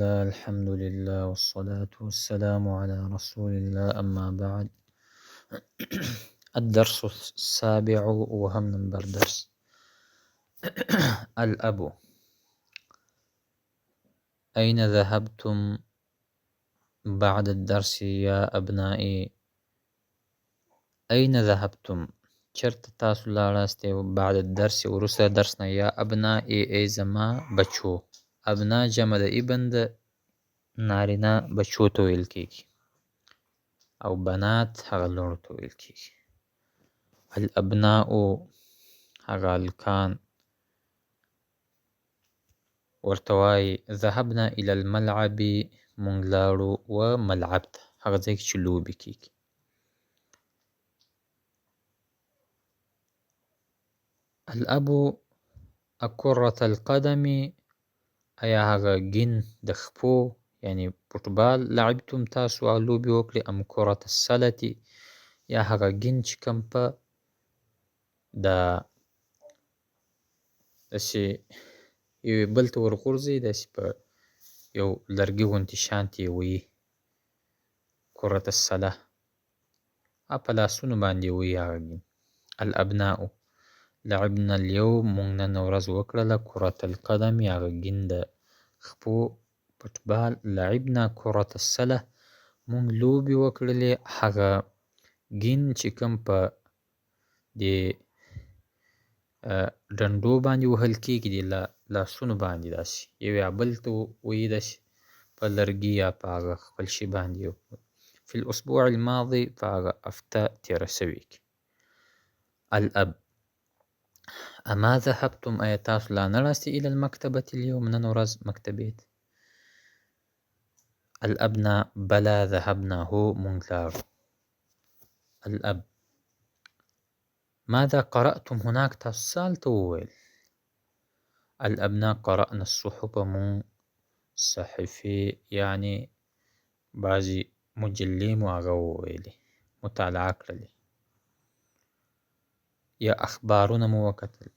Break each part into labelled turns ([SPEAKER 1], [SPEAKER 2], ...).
[SPEAKER 1] الله الحمد لله والصلاة والسلام على رسول الله أما بعد. الدرس السابع وهم نمبر درس. الأب. أين ذهبتم بعد الدرس يا أبنائي؟ أين ذهبتم؟ چرت تاسو لاړاستئ بعد الدرس وروسته درسنا يا أبنائي ای زما بچو. ابنا جمع د ابن د نارینه بچو ته ویل کیږي او بنات هغه لوڼو ته ویل کیږي. الابناء هغه الکان. ورته وایي ذهبنا الى الملعب مونږ لاړو و ملعب ته هغه ځای کې چې لوبې کیږي. الاب کرة القدم ایا هغه ګین د خپو یعنی فوټبال لعبتم تاسو هغه لوبې وکړې ام کرة السلة یا هغه ګین چې کوم په داسې یوې بل ته ورغورځي داسې په یو لرګي غوندې شانتې یې وهي کرة السله په لاسونو باندې وهي هغه ګین. الابناء لعبنا اليوم مونږ نن ورځ وکړله کرة القدم هغه ګین د خپو فوټبال. لعبنا کرة السله مونږ لوبې وکړلې هغه ګین چې کوم په دې ډنډو باندې وهل کېږي د لاسونو باندې داسې یو یا بل ته وهي داسې په لرګي یا په هغه خپل شي باندې. فی الاسبوع الماضي په هغه هفته تېره سوې کې. الاب اما ذهبتم ایا تاسو لا نه راستئ الى المکتبة اليوم نن ورځ مکتبې ته؟ الابناء بلا ذهبنا هو مونږ لاړو. الاب ماذا قرأتم هناك تاسو څه هلته وویل؟ الابناء قرأنا الصحف مونږ صحیفې یعنې بعضې مجلې مو هغه وویلې مطالعه کړلې یا اخبارونه مو وکتل.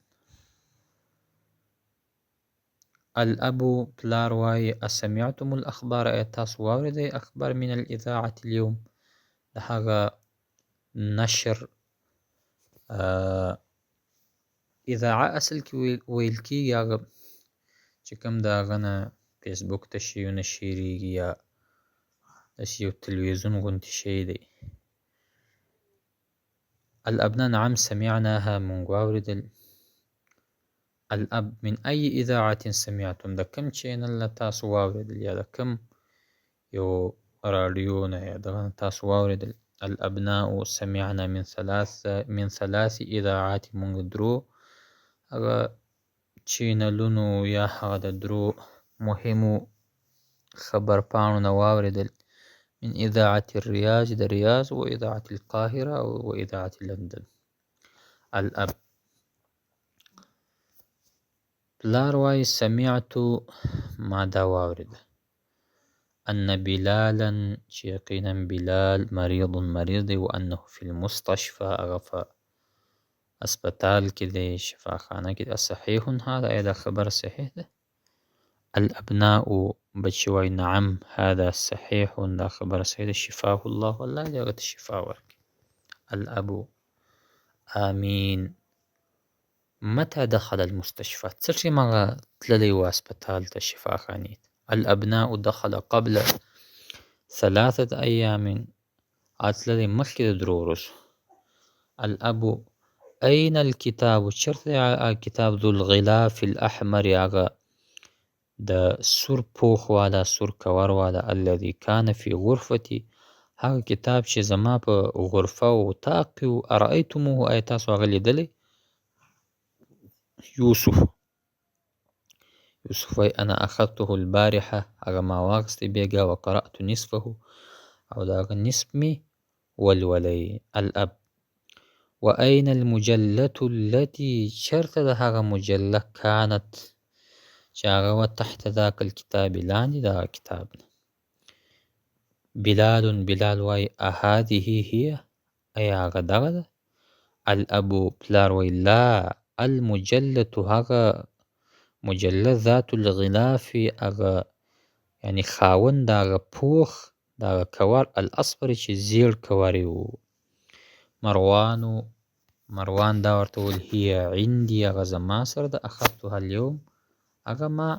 [SPEAKER 1] الاب پلار وایي اسمعتم الاخبار ایا تاسو واورېدئ اخبار من الاذاعة اليوم د هغه نشر. اذاعه اصل کې ویل کېږي هغه چې کوم د هغه نه فیسبوک ته شیونه شیرېږي یا داسې یو تلویزیون غوندې شی دی. الابناء نعم سمعناها مونږ واورېدل. الاب من أي اذاعة سمعتم د کوم چینل نه تاسو واورېدل یا د کوم یو راډیو نه یا دغه نه تاسو واورېدل؟ الابناء سمعنا من ثلاث اذاعات مونږ درو هغه چینلونو یا هغه د درو مهمو خبرپاڼو نه واورېدل. من اذاعة الرياض د ریاض و اذاعة القاهرة و اذاعة لندن. الاب پلار وایي سمعت ما دا واورېده ان بلالا چې یقینا بلال مریض دی و انه فی المستشفى هغه په اسپتال کې دی شفاخانه کې. صحیح هذا ایا دا خبر صحیح ده؟ الابناء بچي وایي نعم هذا صحیح دا خبر صحیح ده شفاه الله الله دې هغه ته شفا ورکړي. الاب آمین. متى دخل المستشفى څه ټیم هغه تللی و اسپتال ته شفاخانې ته؟ الابناء دخل قبل 3 أيام تللی مخکې د درو ورځو. الاب أين الكتاب چرته کتاب ذو الغلاف الأحمر هغه د سور پوخ والا سور کور والا الذي كان في غرفتي هغه کتاب چې زما په غرفه او اطاق کې و. ارأیتموه ایا تاسو هغه لیدلی؟ یوسف وایي انا اخذته البارحه هغه ما واخیستی بیګا وقرأت نصفه او د هغه نصف مې ولولی. الاب وأين المجلة التي چرته د هغه مجله كانت چې هغه وه تحت ذاک الكتاب لاندې د هغه کتاب نه. بلال وایي اهذه هي ایا هغه دغه ده؟ الاب پلار وایي لا المجلة هغه مجله ذات الغلاف هغه یعنی خاوند د هغه پوخ د هغه کور الاصفر چې زیړ کور یې و. مروان دا ورته وویل هي عندي، هغه زما سره ده، اخذتها اليوم، هغه ما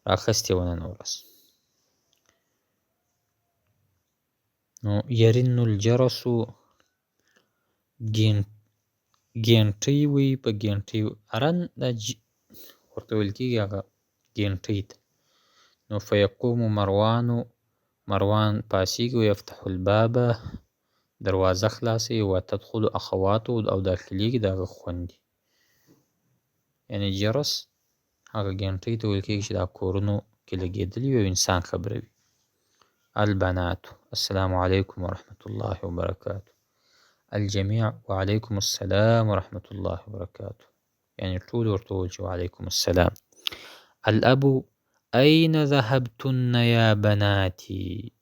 [SPEAKER 1] رااخیستې وه نن ورځ. نو يرن الجرس ګینټۍ وی په ګینټۍ ارن دا ورته ویل کېږي هغه ګینټۍ ته. نو فیقوم مروان پاسېږي ویفتح الباب، دروازه خلاصوي، وتدخل اخواته او داخلېږي د هغه خویندې. یعنې جرس هغه ګینټۍ ته ویل کېږي چې دا کورونو کې لګېدلي وي او انسان خبروي. البنات السلام علیکم ورحمة الله وبرکاته. الجميع وعليكم السلام ورحمة الله وبركاته. يعني ټول ورته وویل چې وعلیکم السلام. الأب أين ذهبتن يا بناتي؟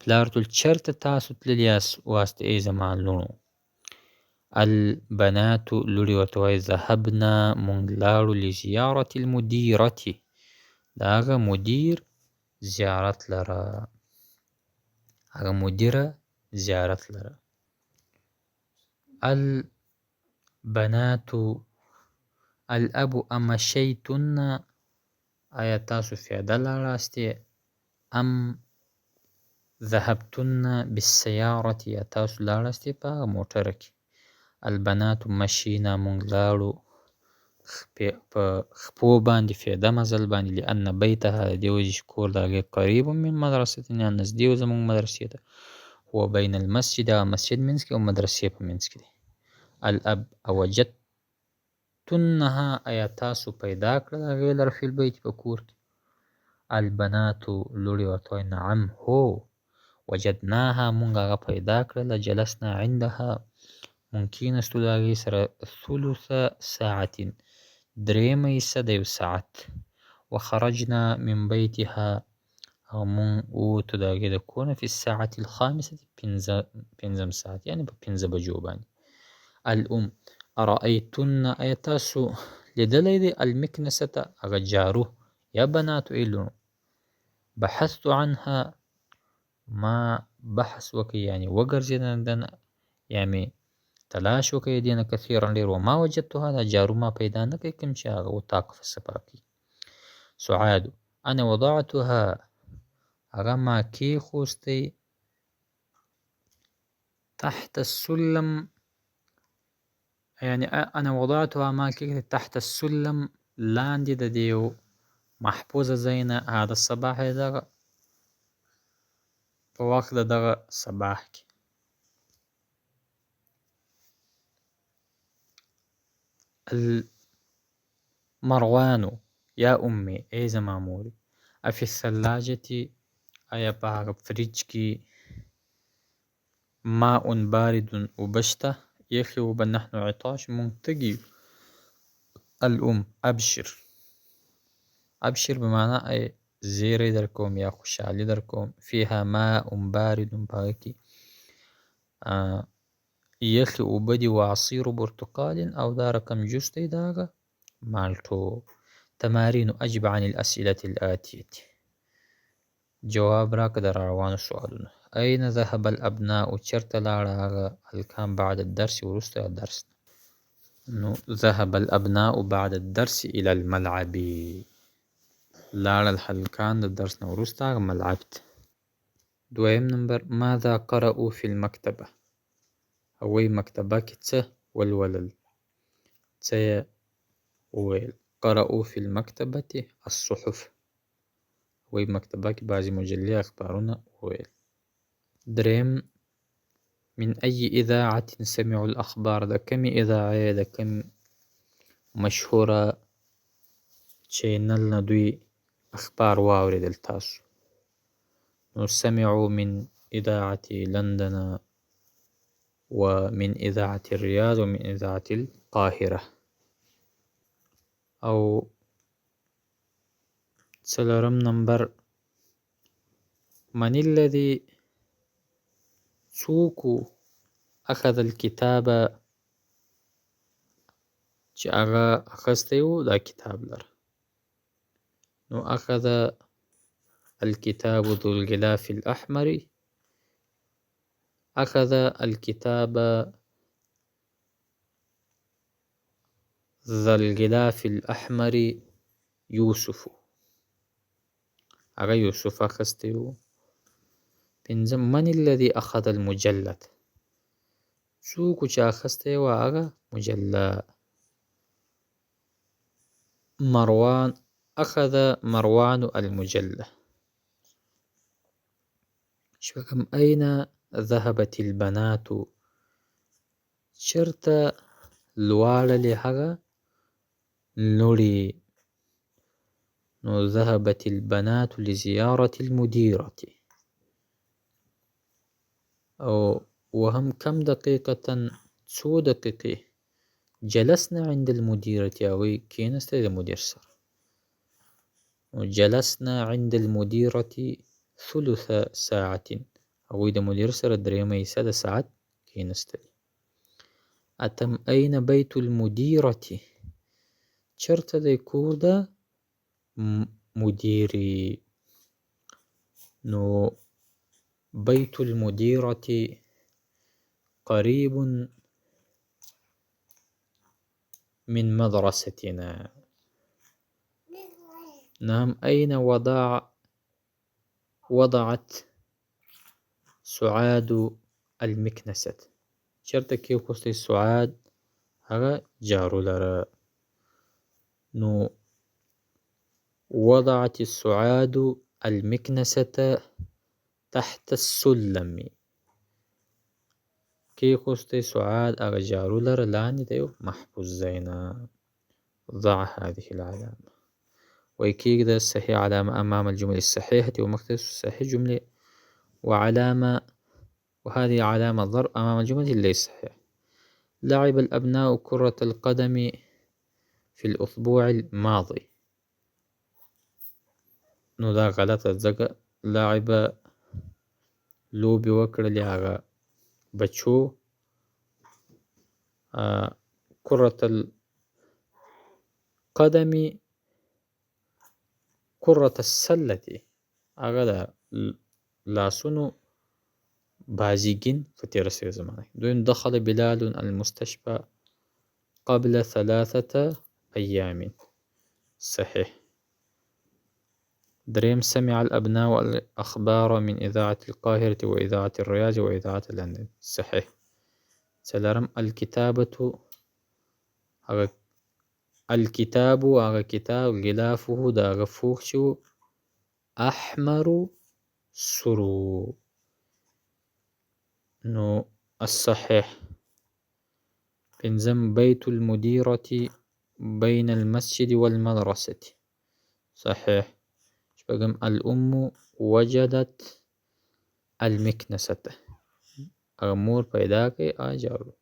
[SPEAKER 1] پلار ته چېرته تاسو تللي واست ای زما لوڼو؟ البنات لوڼې ورته وایي ذهبنا مونږ لاړو لزیارة المدیرة د هغه مدیر زیارت لره، هغه مدیره زیارت لره. البنات الأب امشیتن آیا تاسو پیاده لاړاستې؟ ام ذهبتن بالسیارة یا تاسو لاړاستې په هغه موټره کې؟ البنات مشینا مونږ لاړو په خپو باندې پیاده مزل باندې، لأن بیتها د دې وجې چې کور د هغې قریب من مدرستنا نږدې و زموږ مدرسې ته، هو بین المسجد هغه مسجد منځ کې او مدرسې په منځ کې دی. الأب اوجدتنها آیا تاسو پیدا کړل هغې لره فی البیت په کور کې؟ البنات لوڼې ورته وایي نعم هو وجدناها مونږ هغه پیدا کړله، جلسنا عندها مونږ کېناستو د هغې سره ثلث ساعة درېیمه حصه د یو ساعت، وخرجنا من بیتها او مونږ ووتو د هغې د کور نه فی الساعة الخامسة پنځم ساعت یعنې په 5 بجو باندې. الأم ارأیتن آیا تاسو لیدلی دی المکنسة هغه جارو یا بناتو ای لوڼو؟ بحثت عنها ما بحث وکړی یعنې وګرځېدم دنه یا مې تلاش وکړی دې نه کثیرا ډېر، وما وجدتها دا جارو ما پیدا نه کړی کوم چې هغه اتاق صفا کوي. سعاد انا وضعتها هغه ما کېښوستی تحت السلم یعنې انا وضعتها ما کېږدی تحت السلم لاندې د دې یو محفوظه ځای نه هذا الصباح دغه په وخت د دغه صباح کې. المروان یا امي ای زما مورې افي الثلاجة آیا په هغه فریج کې ماء بارد اوبه شته یخې اوبه؟ نحن عطاش مونږ تږي یو. الأم ابشر بمعنی ای زیری در کوم یا خوشحالي در کوم. فيها ماء بارد په هغه کې یخې اوبه دي، وعصیر برتقال او دا رقم جوس دی د هغه مالټو. تمارین اجب عن الأسئلة الآتیة جواب راکړه د راروانو سوالونو. أين ذهب الأبناء چېرته لاړه هغه هلکان بعد الدرس وروسته درس؟ نو ذهب الأبناء بعد الدرس إلى الملعب لاړل هلکان د درس نه وروسته هغه ملعب ته. دویم نمبر ماذا قرأوا في المکتبه هغوی مکتبه کې څه ولولل، څه یې وویل. قرأوا في المکتبة الصحف هغوی مکتبه کې بعضې مجلې اخبارونه وویل. دریم من أي إذاعة سمعوا الأخبار د کمې اذاعې د کم مشهوره چینل نه دوی اخبار واورېدل تاسو؟ نو سمعوا من إذاعة لندن ومن إذاعة الرياض ومن إذاعة القاهرة. او څلورم نمبر من الذي څوک اخذ الكتاب چې هغه اخیستی و دا کتاب لره؟ نو اخذ الكتاب ذو الغلاف الأحمر أخذ الكتاب ذا الغلاف الأحمر يوسف. أغا يوسف أخذته. پنځم من الذي أخذ المجلد؟ څوک چې اخسته و هغه مجله. مروان أخذ مروان المجلة. شپږم أين ذهبت البنات؟ چرته لواړلې هغه لوړې. نو ذهبت البنات لزيارة المديرة. أو وهم كم دقيقة؟ څو دقيقې. جلسنا عند المديرة أوي کېنسته د مدیر سره. جلسنا عند المديرة ثلث ساعة. أوي د مدیر سره درېیمه حصه د ساعت کېنسته. اتم أين بيت المديرة؟ چرته د کور د مدیرې. نو بيت المديرة قريب من مدرستنا. نعم. أين وضعت سعاد المكنسة؟ چرته کې خوسته سعاد هغه جارو لره. نو وضعت السعاد المكنسة تحت السلم. کې خوسته سعاد هغه جارو لره لاندې د محفوظ زینا. ضع هذه العلامة. ويكيد الصحيح علامة أمام الجمل الصحيحة ومختص صحيح جملة وعلامة، وهذه علامة ضرب أمام الجمل اللي صحيح. لعب الأبناء كرة القدم في الأسبوع الماضي. نو دا غلطه ځکه لعب لوبې وکړلې هغه بچو. كرة القدم كرة السلة هغه د لاسونو بازيګين په تېره سوې زمانه. دویم دخل بلال المستشفى قبل 3 أيام. صحيح. دريم سمع الأبناء الأخبار من إذاعة القاهرة وإذاعة الرياض وإذاعة لندن. صحيح. سلرم الكتابة الكتاب هغه کتاب غلافه دا هغه فوخ شو أحمر سرو. نو الصحيح. پنځم بيت المديرة بين المسجد والمدرسة. صحيح. شپږم الأم وجدت المكنسة. هغه مور پیدا کړي جارو.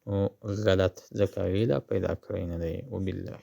[SPEAKER 1] نو غلط ځکه ویله پیدا کړی نه دی. وبالله